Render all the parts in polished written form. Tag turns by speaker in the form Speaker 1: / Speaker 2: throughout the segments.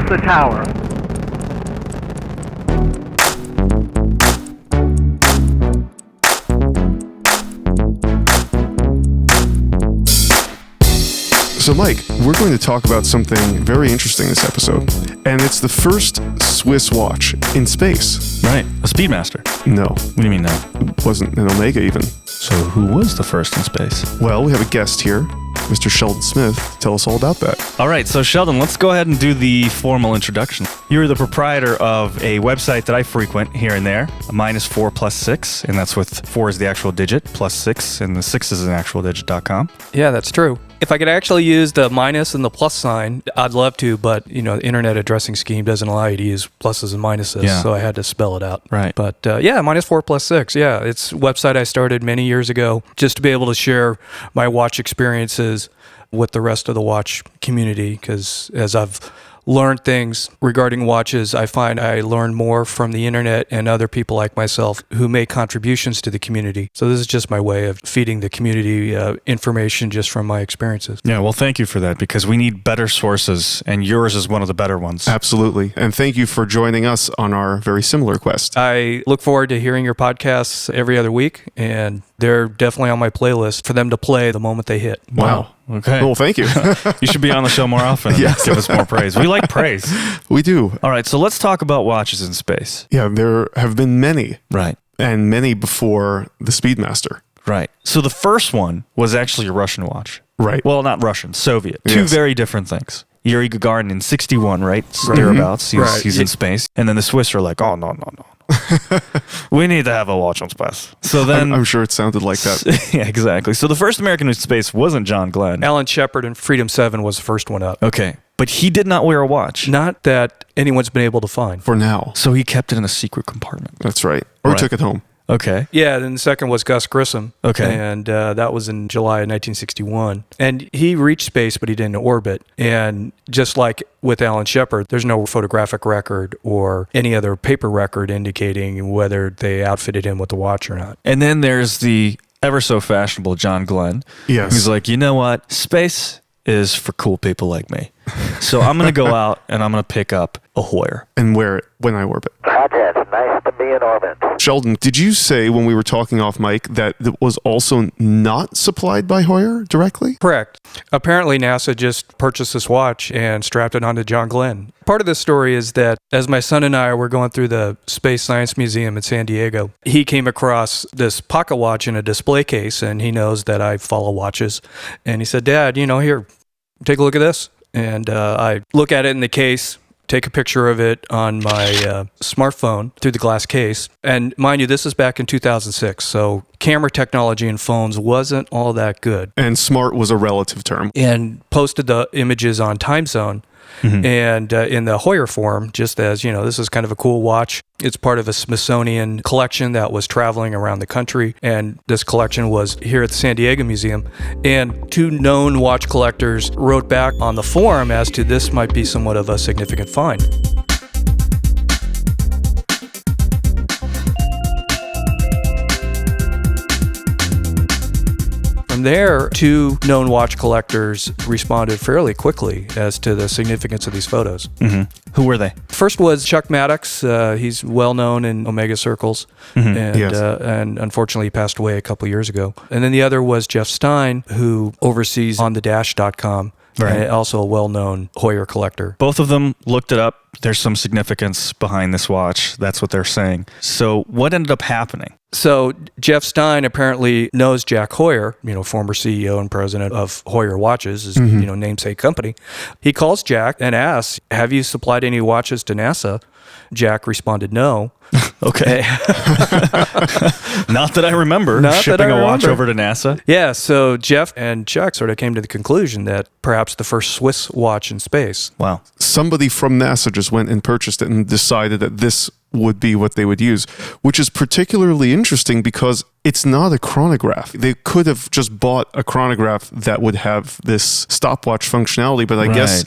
Speaker 1: the tower.
Speaker 2: So, Mike, we're going to talk about something very interesting this episode, and it's the first Swiss watch in space.
Speaker 3: Right, a Speedmaster.
Speaker 2: No.
Speaker 3: What do you mean no?
Speaker 2: It wasn't an Omega even.
Speaker 3: So who was the first in space?
Speaker 2: Well, we have a guest here, Mr. Sheldon Smith, to tell us all about that.
Speaker 3: All right, so Sheldon, let's go ahead and do the formal introduction. You're the proprietor of a website that I frequent here and there, a -4+6, and that's with 4 is the actual digit, +6, and the 6 is an actual digit.com.
Speaker 4: Yeah, that's true. If I could actually use the minus and the plus sign, I'd love to, but the internet addressing scheme doesn't allow you to use pluses and minuses, so I had to spell it out.
Speaker 3: Right.
Speaker 4: But yeah, -4+6. Yeah, it's a website I started many years ago just to be able to share my watch experiences with the rest of the watch community, because as I've learned things regarding watches, I find I learn more from the internet and other people like myself who make contributions to the community. So this is just my way of feeding the community information just from my experiences.
Speaker 3: Yeah, well, thank you for that, because we need better sources, and yours is one of the better ones.
Speaker 2: Absolutely. And thank you for joining us on our very similar quest.
Speaker 4: I look forward to hearing your podcasts every other week, and they're definitely on my playlist for them to play the moment they hit.
Speaker 2: Wow.
Speaker 3: Okay.
Speaker 2: Well, thank you.
Speaker 3: You should be on the show more often and
Speaker 2: Yes.
Speaker 3: give us more praise. We like praise.
Speaker 2: We do.
Speaker 3: All right, so let's talk about watches in space.
Speaker 2: Yeah, there have been many,
Speaker 3: Right.
Speaker 2: and many before the Speedmaster.
Speaker 3: Right. So the first one was actually a Russian watch.
Speaker 2: Right.
Speaker 3: Well, not Russian, Soviet. Two
Speaker 2: Yes.
Speaker 3: very different things. Yuri Gagarin in 61, right? Thereabouts. He's in space. And then the Swiss are like, oh, no. We need to have a watch on space. So then...
Speaker 2: I'm sure it sounded like that.
Speaker 3: Yeah, exactly. So the first American in space wasn't John Glenn.
Speaker 4: Alan Shepard and Freedom 7 was the first one up.
Speaker 3: Okay. But he did not wear a watch.
Speaker 4: Not that anyone's been able to find.
Speaker 2: For now.
Speaker 3: So he kept it in a secret compartment.
Speaker 2: That's right. Or
Speaker 3: Right.
Speaker 2: took it home.
Speaker 3: Okay.
Speaker 4: Yeah, then the second was Gus Grissom.
Speaker 3: Okay.
Speaker 4: And that was in July of 1961. And he reached space, but he didn't orbit. And just like with Alan Shepard, there's no photographic record or any other paper record indicating whether they outfitted him with a watch or not.
Speaker 3: And then there's the ever so fashionable John Glenn.
Speaker 2: Yes.
Speaker 3: He's like, you know what? Space is for cool people like me. So I'm going to go out and I'm going to pick up a Hoyer.
Speaker 2: And wear it when I orbit.
Speaker 5: Roger, it's nice to be in orbit.
Speaker 2: Sheldon, did you say when we were talking off mic that it was also not supplied by Hoyer directly?
Speaker 4: Correct. Apparently, NASA just purchased this watch and strapped it onto John Glenn. Part of the story is that as my son and I were going through the Space Science Museum in San Diego, he came across this pocket watch in a display case, and he knows that I follow watches. And he said, Dad, here, take a look at this. And I look at it in the case, take a picture of it on my smartphone through the glass case. And mind you, this is back in 2006, so camera technology in phones wasn't all that good.
Speaker 2: And smart was a relative term.
Speaker 4: And posted the images on Time Zone.
Speaker 3: Mm-hmm.
Speaker 4: And in the Hoyer form, just as, this is kind of a cool watch. It's part of a Smithsonian collection that was traveling around the country. And this collection was here at the San Diego Museum. And 2 known watch collectors wrote back on the forum as to this might be somewhat of a significant find. From there, 2 known watch collectors responded fairly quickly as to the significance of these photos.
Speaker 3: Mm-hmm. Who were they?
Speaker 4: First was Chuck Maddox. He's well known in Omega circles, and unfortunately he passed away a couple years ago. And then the other was Jeff Stein, who oversees onthedash.com.
Speaker 3: Right.
Speaker 4: And also a well-known Hoyer collector.
Speaker 3: Both of them looked it up. There's some significance behind this watch. That's what they're saying. So what ended up happening?
Speaker 4: So Jeff Stein apparently knows Jack Hoyer, former CEO and president of Hoyer Watches, his namesake company. He calls Jack and asks, "Have you supplied any watches to NASA?" Jack responded, "No."
Speaker 3: Okay. Not that I remember shipping a watch over to NASA.
Speaker 4: Yeah, so Jeff and Chuck sort of came to the conclusion that perhaps the first Swiss watch in space.
Speaker 3: Wow.
Speaker 2: Somebody from NASA just went and purchased it and decided that this would be what they would use, which is particularly interesting because it's not a chronograph. They could have just bought a chronograph that would have this stopwatch functionality, but I guess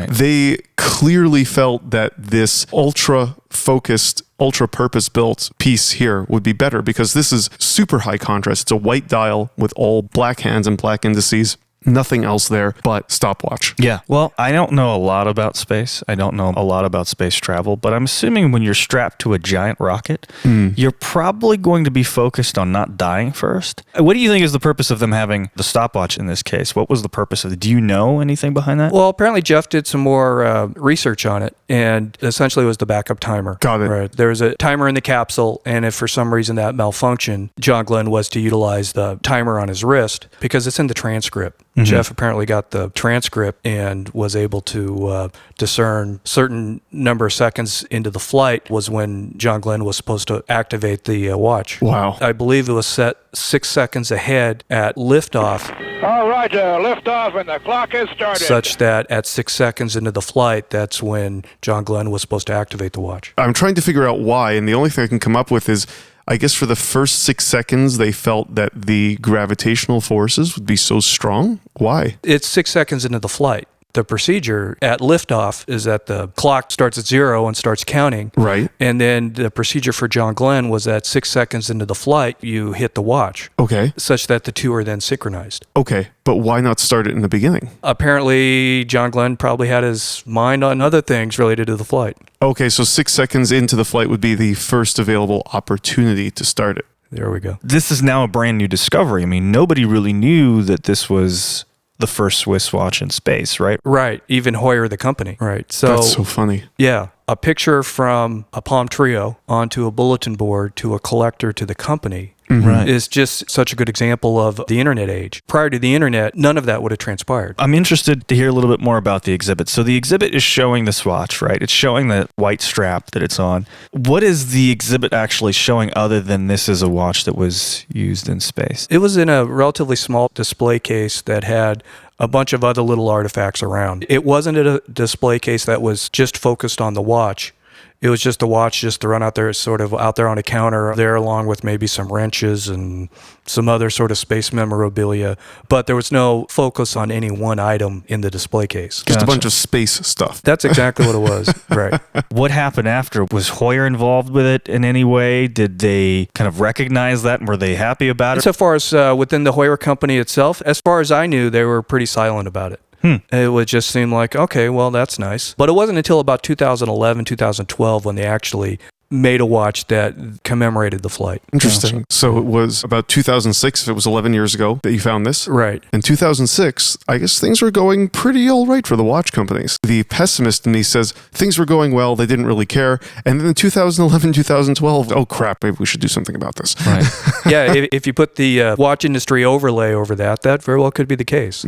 Speaker 2: they clearly felt that this ultra-focused, ultra-purpose-built piece here would be better because this is super high contrast. It's a white dial with all black hands and black indices. nothing else there but stopwatch.
Speaker 3: Yeah. Well, I don't know a lot about space. I don't know a lot about space travel, but I'm assuming when you're strapped to a giant rocket, you're probably going to be focused on not dying first. What do you think is the purpose of them having the stopwatch in this case? What was the purpose of it? Do you know anything behind that?
Speaker 4: Well, apparently Jeff did some more research on it, and essentially it was the backup timer.
Speaker 2: Got it.
Speaker 4: Right. There was a timer in the capsule, and if for some reason that malfunctioned, John Glenn was to utilize the timer on his wrist because it's in the transcript. Jeff apparently got the transcript and was able to discern certain number of seconds into the flight was when John Glenn was supposed to activate the watch.
Speaker 2: Wow.
Speaker 4: I believe it was set 6 seconds ahead at liftoff,
Speaker 1: All right, liftoff and the clock has started.
Speaker 4: such that at 6 seconds into the flight, that's when John Glenn was supposed to activate the watch.
Speaker 2: I'm trying to figure out why, and the only thing I can come up with is, I guess for the first 6 seconds, they felt that the gravitational forces would be so strong. Why?
Speaker 4: It's 6 seconds into the flight. The procedure at liftoff is that the clock starts at 0 and starts counting.
Speaker 2: Right.
Speaker 4: And then the procedure for John Glenn was that 6 seconds into the flight, you hit the watch,
Speaker 2: Okay.
Speaker 4: such that the two are then synchronized.
Speaker 2: Okay. But why not start it in the beginning?
Speaker 4: Apparently, John Glenn probably had his mind on other things related to the flight.
Speaker 2: Okay, so 6 seconds into the flight would be the first available opportunity to start it.
Speaker 4: There we go.
Speaker 3: This is now a brand new discovery. I mean, nobody really knew that this was the first Swiss watch in space, right?
Speaker 4: Right. Even Hoyer, the company. Right. So,
Speaker 2: That's so funny.
Speaker 4: yeah, a picture from a palm trio onto a bulletin board to a collector to the company
Speaker 3: Right.
Speaker 4: is just such a good example of the internet age. Prior to the internet, none of that would have transpired.
Speaker 3: I'm interested to hear a little bit more about the exhibit. So the exhibit is showing this watch, right? It's showing the white strap that it's on. What is the exhibit actually showing other than this is a watch that was used in space?
Speaker 4: It was in a relatively small display case that had a bunch of other little artifacts around. It wasn't a display case that was just focused on the watch. It was just a watch just to run out there, sort of out there on a counter there, along with maybe some wrenches and some other sort of space memorabilia. But there was no focus on any one item in the display case.
Speaker 2: Just
Speaker 3: Gotcha.
Speaker 2: a bunch of space stuff.
Speaker 4: That's exactly what it was. Right.
Speaker 3: What happened after? Was Hoyer involved with it in any way? Did they kind of recognize that and were they happy about it?
Speaker 4: So far as within the Hoyer company itself, as far as I knew, they were pretty silent about it. It would just seem like, okay, well, that's nice. But it wasn't until about 2011, 2012 when they actually made a watch that commemorated the flight.
Speaker 2: Interesting. So it was about 2006, if it was 11 years ago, that you found this.
Speaker 4: Right.
Speaker 2: In 2006, I guess things were going pretty all right for the watch companies. The pessimist in me says things were going well, they didn't really care. And then in 2011, 2012, oh crap, maybe we should do something about this.
Speaker 3: Right.
Speaker 4: Yeah, if you put the watch industry overlay over that, that very well could be the case.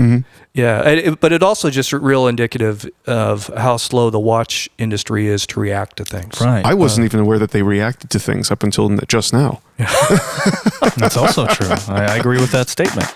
Speaker 4: Yeah, but it also just real indicative of how slow the watch industry is to react to things.
Speaker 3: Right.
Speaker 2: I wasn't even aware that they reacted to things up until just now.
Speaker 3: That's also true. I agree with that statement.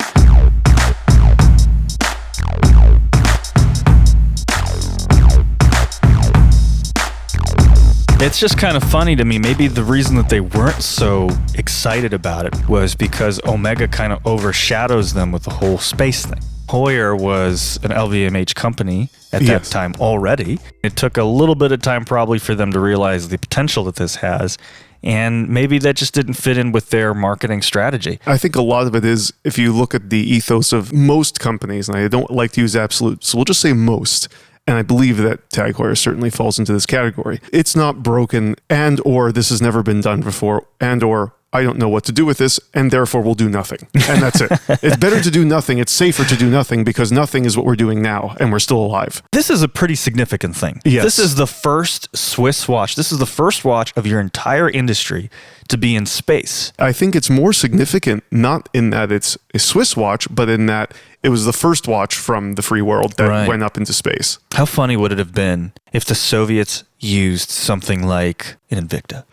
Speaker 3: It's just kind of funny to me. Maybe the reason that they weren't so excited about it was because Omega kind of overshadows them with the whole space thing. Hoyer was an LVMH company at that
Speaker 2: Yes.
Speaker 3: time already. It took a little bit of time probably for them to realize the potential that this has. And maybe that just didn't fit in with their marketing strategy.
Speaker 2: I think a lot of it is, if you look at the ethos of most companies, and I don't like to use absolute, so we'll just say most, and I believe that Tag Heuer certainly falls into this category. It's not broken, and or this has never been done before, and or I don't know what to do with this, and therefore we'll do nothing. And that's it. It's better to do nothing. It's safer to do nothing because nothing is what we're doing now, and we're still alive.
Speaker 3: This is a pretty significant thing.
Speaker 2: Yes.
Speaker 3: This is the first Swiss watch. This is the first watch of your entire industry to be in space.
Speaker 2: I think it's more significant, not in that it's a Swiss watch, but in that it was the first watch from the free world that
Speaker 3: Right.
Speaker 2: went up into space.
Speaker 3: How funny would it have been if the Soviets used something like an Invicta?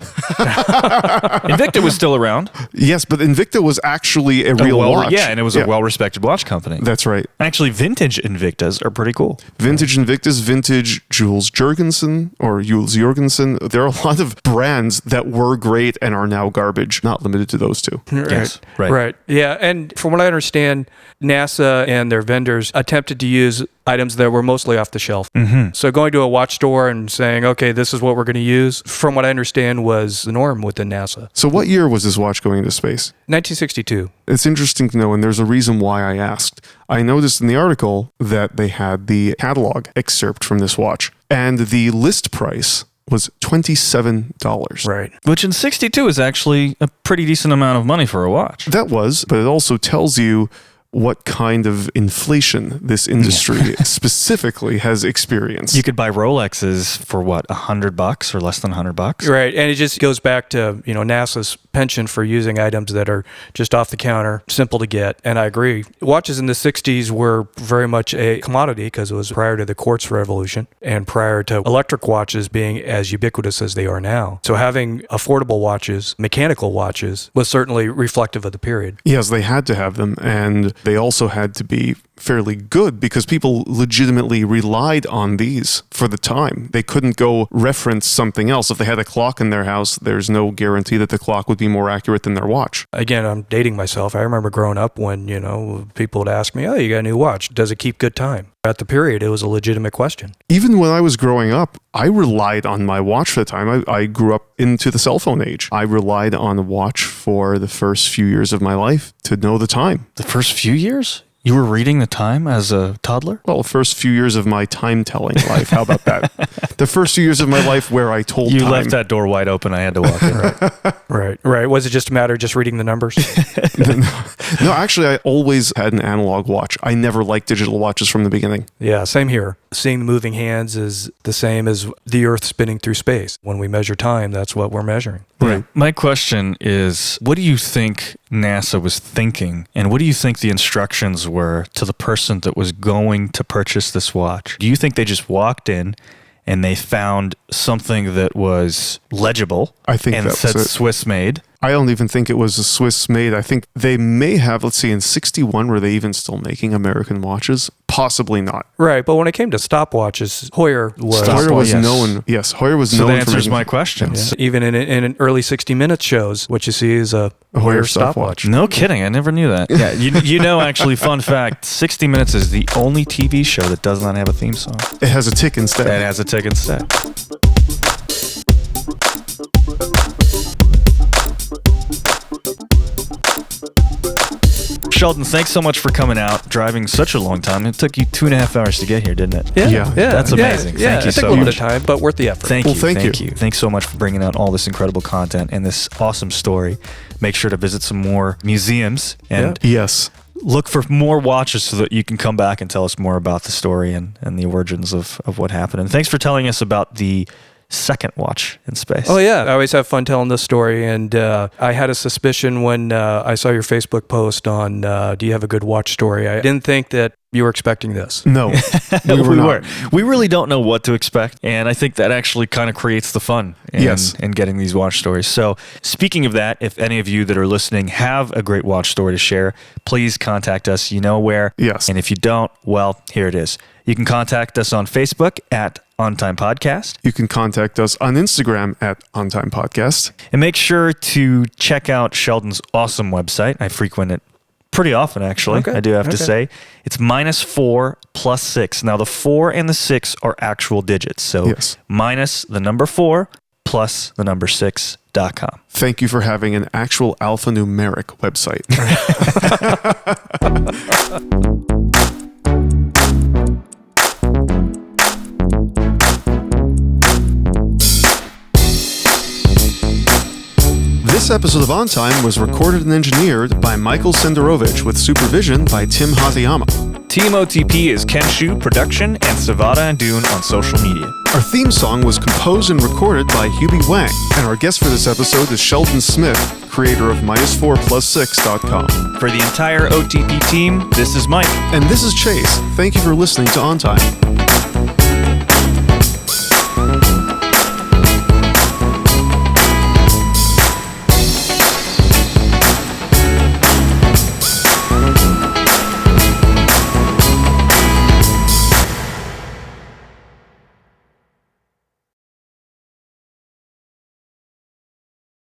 Speaker 3: Invicta was still around.
Speaker 2: Yes, but Invicta was actually a real watch.
Speaker 3: Yeah, and it was a well-respected watch company.
Speaker 2: That's right.
Speaker 3: Actually, vintage Invictas are pretty cool.
Speaker 2: Vintage Invictus, vintage Jules Jorgensen. There are a lot of brands that were great and are now garbage, not limited to those two.
Speaker 3: Yes, right.
Speaker 4: Right. Yeah. And from what I understand, NASA and their vendors attempted to use items that were mostly off the shelf. So going to a watch store and saying, okay, this is what we're going to use, from what I understand, was the norm within NASA.
Speaker 2: So what year was this watch going into space?
Speaker 4: 1962.
Speaker 2: It's interesting to know, and there's a reason why I asked. I noticed in the article that they had the catalog excerpt from this watch, and the list price was $27.
Speaker 4: Right.
Speaker 3: Which in 62 is actually a pretty decent amount of money for a watch.
Speaker 2: That was, but it also tells you what kind of inflation this industry specifically has experienced.
Speaker 3: You could buy Rolexes for what, $100 or less than $100?
Speaker 4: Right. And it just goes back to, NASA's penchant for using items that are just off the counter, simple to get. And I agree. Watches in the 60s were very much a commodity because it was prior to the quartz revolution and prior to electric watches being as ubiquitous as they are now. So having affordable watches, mechanical watches, was certainly reflective of the period.
Speaker 2: Yes, they had to have them, and they also had to be fairly good because people legitimately relied on these for the time. They couldn't go reference something else. If they had a clock in their house, there's no guarantee that the clock would be more accurate than their watch.
Speaker 4: Again, I'm dating myself. I remember growing up when, people would ask me, oh, you got a new watch. Does it keep good time? At the period, it was a legitimate question.
Speaker 2: Even when I was growing up, I relied on my watch for the time. I grew up into the cell phone age. I relied on a watch for the first few years of my life to know the time.
Speaker 3: The first few years? You were reading the time as a toddler?
Speaker 2: Well, the first few years of my time-telling life. How about that? The first few years of my life where I told
Speaker 3: you
Speaker 2: time.
Speaker 3: left that door wide open. I had to walk in.
Speaker 4: Right. Was it just a matter of just reading the numbers?
Speaker 2: No, actually, I always had an analog watch. I never liked digital watches from the beginning.
Speaker 4: Yeah, same here. Seeing the moving hands is the same as the Earth spinning through space. When we measure time, that's what we're measuring.
Speaker 2: Right.
Speaker 3: My question is, what do you think NASA was thinking, and what do you think the instructions were to the person that was going to purchase this watch? Do you think they just walked in and they found something that was legible
Speaker 2: I think
Speaker 3: and
Speaker 2: that
Speaker 3: said
Speaker 2: was it.
Speaker 3: Swiss made?
Speaker 2: I don't even think it was a Swiss made. I think they may have, let's see, in 61, were they even still making American watches? Possibly not.
Speaker 4: Right, but when it came to stopwatches, Hoyer was...
Speaker 2: Hoyer was
Speaker 3: yes.
Speaker 2: known. Yes, Hoyer was
Speaker 3: So
Speaker 2: known
Speaker 3: that
Speaker 2: for
Speaker 3: answers
Speaker 2: making-
Speaker 3: my question.
Speaker 4: Yeah. Even in early 60 Minutes shows, what you see is a Hoyer stopwatch.
Speaker 3: No kidding. I never knew that. Yeah, actually, fun fact, 60 Minutes is the only TV show that does not have a theme song.
Speaker 2: It has a tick instead.
Speaker 3: That has a tick instead. Sheldon, thanks so much for coming out, driving such a long time. It took you 2.5 hours to get here, didn't it?
Speaker 2: Yeah.
Speaker 3: That's amazing.
Speaker 4: Yeah,
Speaker 3: Thank you
Speaker 4: it took
Speaker 3: so
Speaker 4: a little
Speaker 3: much.
Speaker 4: bit of time, but worth the effort.
Speaker 3: Thank
Speaker 2: Well,
Speaker 3: you.
Speaker 2: thank you.
Speaker 3: Thanks so much for bringing out all this incredible content and this awesome story. Make sure to visit some more museums and
Speaker 2: Yes.
Speaker 3: look for more watches so that you can come back and tell us more about the story and the origins of what happened. And thanks for telling us about the second watch in space.
Speaker 4: Oh, yeah. I always have fun telling this story. And I had a suspicion when I saw your Facebook post on Do you have a good watch story? I didn't think that you were expecting this.
Speaker 2: No, we were not.
Speaker 3: We really don't know what to expect. And I think that actually kind of creates the fun in getting these watch stories. So speaking of that, if any of you that are listening have a great watch story to share, please contact us. You know where.
Speaker 2: Yes.
Speaker 3: And if you don't, well, here it is. You can contact us on Facebook at On Time Podcast.
Speaker 2: You can contact us on Instagram at On Time Podcast.
Speaker 3: And make sure to check out Sheldon's awesome website. I frequent it pretty often, actually.
Speaker 4: Okay.
Speaker 3: I do have to say. It's -4 + 6. Now, the 4 and the 6 are actual digits. So
Speaker 2: Yes.
Speaker 3: minus the number 4 plus the number 6.com.
Speaker 2: Thank you for having an actual alphanumeric website. This episode of On Time was recorded and engineered by Michael Senderovich with supervision by Tim Hatayama.
Speaker 3: Team OTP is Kenshu Production and Savada and Dune on social media.
Speaker 2: Our theme song was composed and recorded by Hubie Wang, and our guest for this episode is Sheldon Smith, creator of -4plus6.com.
Speaker 3: For the entire OTP team, this is Mike.
Speaker 2: And this is Chase. Thank you for listening to On Time.